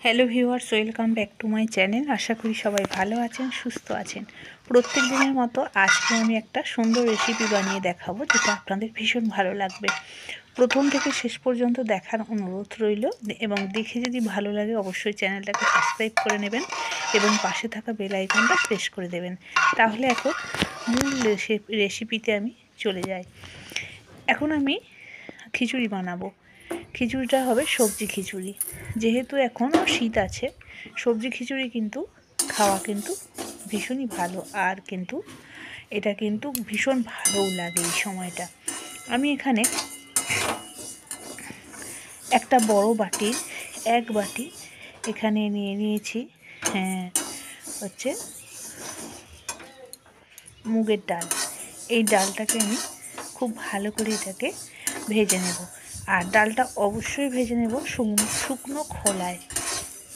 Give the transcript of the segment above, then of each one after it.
Hello viewers, welcome back to my channel. আশা করি সবাই ভালো আছেন, সুস্থ আছেন। প্রত্যেক দিনের মতো আজকে আমি একটা সুন্দর রেসিপি বানিয়ে দেখাবো, যেটা আপনাদের ভীষণ ভালো লাগবে। প্রথম থেকে শেষ পর্যন্ত দেখার অনুরোধ রইল, এবং দেখে যদি ভালো লাগে অবশ্যই চ্যানেলটাকে সাবস্ক্রাইব করে নেবেন এবং পাশে থাকা বেল আইকনটা প্রেস করে দেবেন। তাহলে এখন মূল রেসিপিতে আমি চলে যাই। এখন আমি খিচুড়ি বানাবো। খিচুড়িটা হবে সবজি খিচুড়ি। যেহেতু এখন শীত আছে, সবজি খিচুড়ি কিন্তু খাওয়া কিন্তু ভীষণই ভালো, আর কিন্তু এটা কিন্তু ভীষণ ভালোও লাগে এই সময়টা। আমি এখানে একটা বড় বাটির এক বাটি এখানে নিয়ে নিয়েছি হচ্ছে মুগের ডাল। এই ডালটাকে আমি খুব ভালো করে এটাকে ভেজে নেব, আর ডালটা অবশ্যই ভেজে নেব শুকনো খোলায়।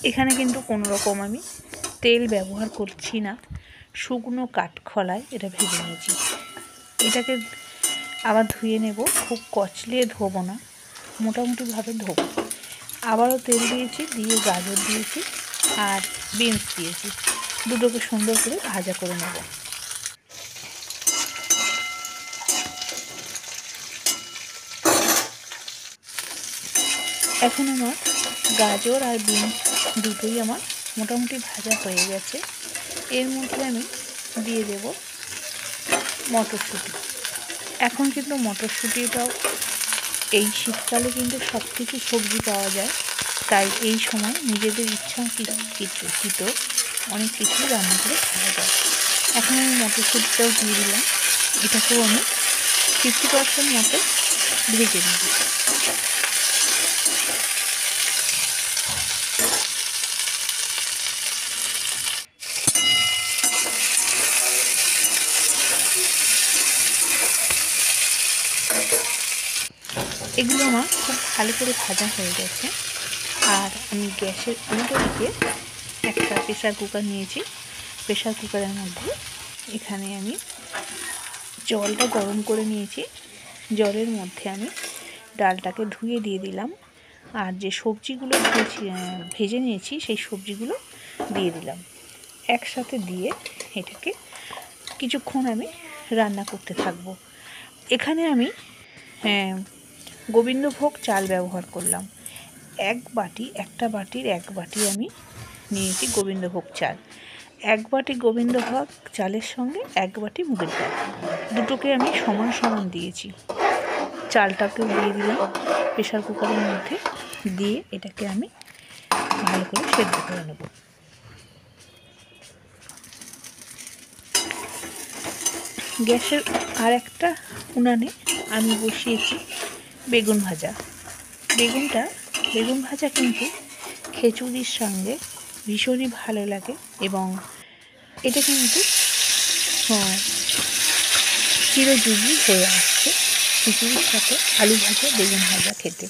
এখানে কিন্তু কোনো রকম আমি তেল ব্যবহার করছি না, শুকনো কাঠখোলায় এটা ভেজে নিয়েছি। এটাকে আবার ধুয়ে নেব, খুব কচলিয়ে ধোবো না, মোটামুটিভাবে ধোবো। আবারও তেল দিয়েছি, দিয়ে গাজর দিয়েছি আর বিনস দিয়েছি, দুটোকে সুন্দর করে ভাজা করে নেব। এখন আমার গাজর আর বিনস দুটোই আমার মোটামুটি ভাজা হয়ে গেছে। এর মধ্যে আমি দিয়ে দেব মটরশুঁটি। এখন কিন্তু মটরশুঁটিটাও এই শীতকালে কিন্তু সব কিছু সবজি পাওয়া যায়, তাই এই সময় নিজেদের ইচ্ছা কিছু অনেক কিছু রান্না করে খাওয়া যায়। এখন আমি মটরশুঁটিটাও দিয়ে দিলাম। এটাকেও আমি 50% মতো ভেজে নেব। এগুলো আমার খুব ভালো করে ভাজা হয়ে গেছে। আর আমি গ্যাসের উল্টো দিকে একটা প্রেসার কুকার নিয়েছি। প্রেসার কুকারের মধ্যে এখানে আমি জলটা গরম করে নিয়েছি। জলের মধ্যে আমি ডালটাকে ধুয়ে দিয়ে দিলাম, আর যে সবজিগুলো ভেজে নিয়েছি সেই সবজিগুলো দিয়ে দিলাম। একসাথে দিয়ে এটাকে কিছুক্ষণ আমি রান্না করতে থাকবো। এখানে আমি গোবিন্দভোগ চাল ব্যবহার করলাম। একটা বাটির এক বাটি আমি নিয়েছি গোবিন্দভোগ চাল। এক বাটি গোবিন্দভোগ চালের সঙ্গে এক বাটি মুগের ডাল, দুটোকে আমি সমান সমান দিয়েছি। চালটাকে দিয়ে দিলাম প্রেসার কুকারের মধ্যে, দিয়ে এটাকে আমি ভালো করে সেদ্ধ করে নেব। গ্যাসের আর একটা উনানে আমি বসিয়েছি বেগুন ভাজা। বেগুন ভাজা কিন্তু খিচুড়ির সঙ্গে ভীষণই ভালো লাগে, এবং এটা কিন্তু চিরযুগী হয়ে আসছে। খিচুড়ির সাথে আলু ভাজা বেগুন ভাজা খেতে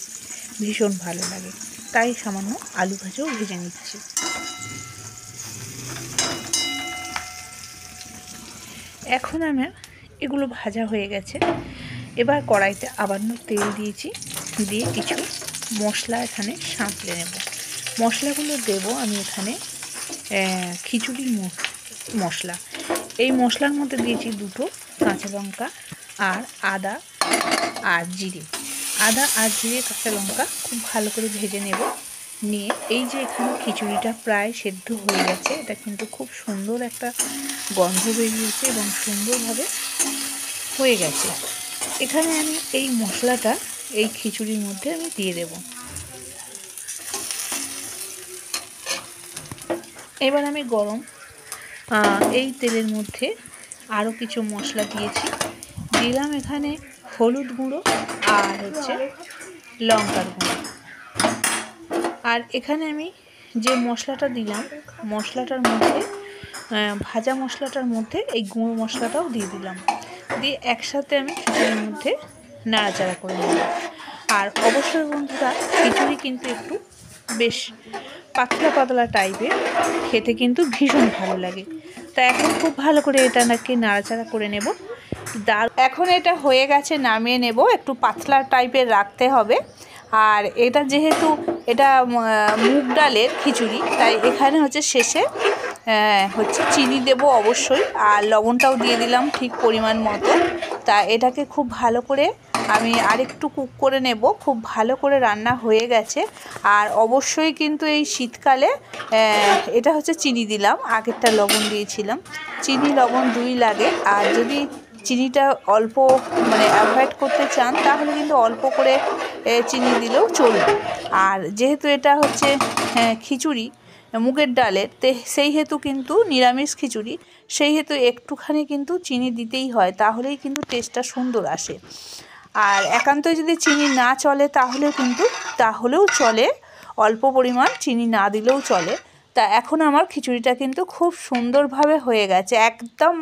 ভীষণ ভালো লাগে, তাই সামান্য আলু ভাজাও ভেজে নিচ্ছি। এখন আমার এগুলো ভাজা হয়ে গেছে। এবার কড়াইতে আবার তেল দিয়েছি, দিয়ে কিছু মশলা এখানে সাঁতলে নেব। মশলাগুলো দেব আমি এখানে খিচুড়ির মশলা। এই মশলার মধ্যে দিয়েছি দুটো কাঁচা লঙ্কা আর আদা আর জিরে। আদা আর জিরে কাঁচা লঙ্কা খুব ভালো করে ভেজে নেব। নিয়ে এই যে এখানে খিচুড়িটা প্রায় সেদ্ধ হয়ে গেছে, এটা কিন্তু খুব সুন্দর একটা গন্ধ বেরিয়েছে এবং সুন্দরভাবে হয়ে গেছে। এখানে আমি এই মশলাটা এই খিচুড়ির মধ্যে আমি দিয়ে দেব। এবার আমি গরম এই তেলের মধ্যে আরও কিছু মশলা দিলাম এখানে হলুদ গুঁড়ো আর হচ্ছে লঙ্কার গুঁড়ো। আর এখানে আমি যে মশলাটা দিলাম, মশলাটার মধ্যে ভাজা মশলাটার মধ্যে এই গুঁড়ো মশলাটাও দিয়ে দিলাম, দিয়ে একসাথে আমি খিচুড়ির মধ্যে নাড়াচাড়া করে নেব। আর অবশ্যই বন্ধুরা, খিচুড়ি কিন্তু একটু বেশ পাতলা পাতলা টাইপের, খেতে কিন্তু ভীষণ ভালো লাগে। তা এখন খুব ভালো করে এটা নাকি নাড়াচাড়া করে নেব। এখন এটা হয়ে গেছে, নামিয়ে নেব। একটু পাতলা টাইপের রাখতে হবে। আর এটা যেহেতু এটা মুগ ডালের খিচুড়ি, তাই এখানে হচ্ছে শেষে হচ্ছে চিনি দেব অবশ্যই, আর লবণটাও দিয়ে দিলাম ঠিক পরিমাণ মতো। তা এটাকে খুব ভালো করে আমি আরেকটু কুক করে নেব। খুব ভালো করে রান্না হয়ে গেছে। আর অবশ্যই কিন্তু এই শীতকালে এটা হচ্ছে চিনি দিলাম, আগেরটা লবণ দিয়েছিলাম। চিনি লবণ দুই লাগে। আর যদি চিনিটা অল্প মানে অ্যাভয়েড করতে চান তাহলে কিন্তু অল্প করে চিনি দিলেও চলবে। আর যেহেতু এটা হচ্ছে খিচুড়ি মুগের ডালের, সেই হেতু কিন্তু নিরামিষ খিচুড়ি, সেই হেতু একটুখানি কিন্তু চিনি দিতেই হয়, তাহলেই কিন্তু টেস্টটা সুন্দর আসে। আর একান্তই যদি চিনি না চলে তাহলেও চলে, অল্প পরিমাণ চিনি না দিলেও চলে। তা এখন আমার খিচুড়িটা কিন্তু খুব সুন্দরভাবে হয়ে গেছে, একদম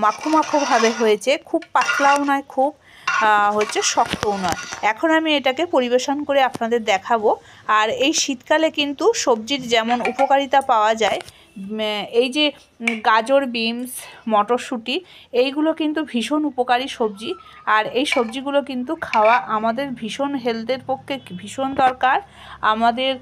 মাখো মাখোভাবে হয়েছে, খুব পাতলাও নয়, খুব হচ্ছে শক্তও নয়। এখন আমি এটাকে পরিবেশন করে আপনাদের দেখাবো। আর এই শীতকালে কিন্তু সবজির যেমন উপকারিতা পাওয়া যায়, এই যে গাজর, বিনস, মটরশুঁটি, এইগুলো কিন্তু ভীষণ উপকারী সবজি। আর এই সবজিগুলো কিন্তু খাওয়া আমাদের ভীষণ হেলথের পক্ষে ভীষণ দরকার। আমাদের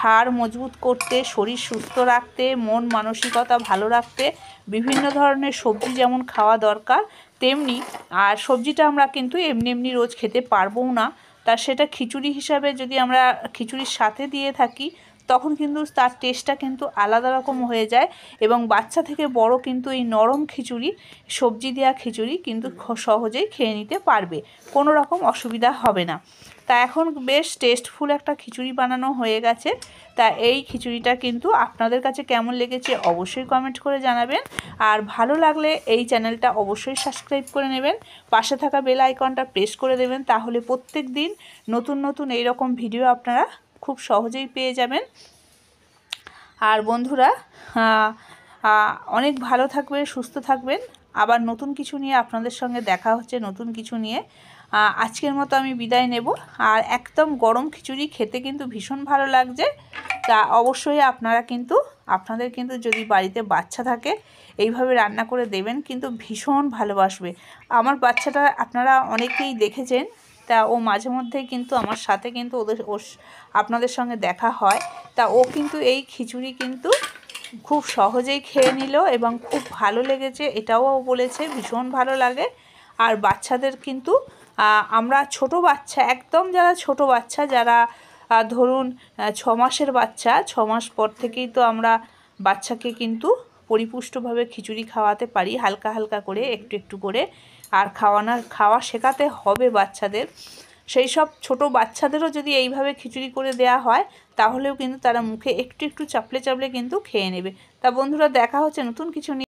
হাড় মজবুত করতে, শরীর সুস্থ রাখতে, মন মানসিকতা ভালো রাখতে বিভিন্ন ধরনের সবজি যেমন খাওয়া দরকার, তেমনি আর সবজিটা আমরা কিন্তু এমনি এমনি রোজ খেতে পারবও না। তা সেটা খিচুড়ি হিসাবে যদি আমরা খিচুড়ির সাথে দিয়ে থাকি, তখন কিন্তু তার টেস্টটা কিন্তু আলাদা রকম হয়ে যায়। এবং বাচ্চা থেকে বড় কিন্তু এই নরম খিচুড়ি, সবজি দেওয়া খিচুড়ি কিন্তু সহজেই খেয়ে নিতে পারবে, কোনো রকম অসুবিধা হবে না। তা এখন বেশ টেস্টফুল একটা খিচুড়ি বানানো হয়ে গেছে। তা এই খিচুড়িটা কিন্তু আপনাদের কাছে কেমন লেগেছে অবশ্যই কমেন্ট করে জানাবেন। আর ভালো লাগলে এই চ্যানেলটা অবশ্যই সাবস্ক্রাইব করে নেবেন, পাশে থাকা বেল আইকনটা প্রেস করে দেবেন, তাহলে প্রত্যেক দিন নতুন নতুন এইরকম ভিডিও আপনারা খুব সহজেই পেয়ে যাবেন। আর বন্ধুরা অনেক ভালো থাকবেন, সুস্থ থাকবেন। আবার নতুন কিছু নিয়ে আপনাদের সঙ্গে দেখা হচ্ছে, নতুন কিছু নিয়ে। আজকের মতো আমি বিদায় নেব। আর একদম গরম খিচুড়ি খেতে কিন্তু ভীষণ ভালো লাগছে। তা অবশ্যই আপনাদের কিন্তু যদি বাড়িতে বাচ্চা থাকে এইভাবে রান্না করে দেবেন, কিন্তু ভীষণ ভালোবাসবে। আমার বাচ্চাটা আপনারা অনেকেই দেখেছেন, তা ও মাঝে মধ্যেই কিন্তু আমার সাথে কিন্তু আপনাদের সঙ্গে দেখা হয়। তা ও কিন্তু এই খিচুড়ি কিন্তু খুব সহজেই খেয়ে নিল এবং খুব ভালো লেগেছে, এটাও বলেছে ভীষণ ভালো লাগে। আর বাচ্চাদের কিন্তু আমরা ছোট বাচ্চা, একদম যারা ছোট বাচ্চা, যারা ধরুন 6 মাসের বাচ্চা, 6 মাস পর থেকেই তো আমরা বাচ্চাকে কিন্তু পরিপুষ্টভাবে খিচুড়ি খাওয়াতে পারি, হালকা হালকা করে, একটু একটু করে। আর খাওয়া শেখাতে হবে বাচ্চাদের। সেই সব ছোট বাচ্চাদেরও যদি এইভাবে খিচুড়ি করে দেয়া হয়, তাহলেও কিন্তু তারা মুখে একটু একটু চাপলে চাপলে কিন্তু খেয়ে নেবে। তা বন্ধুরা, দেখা হচ্ছে নতুন কিছু নিয়ে।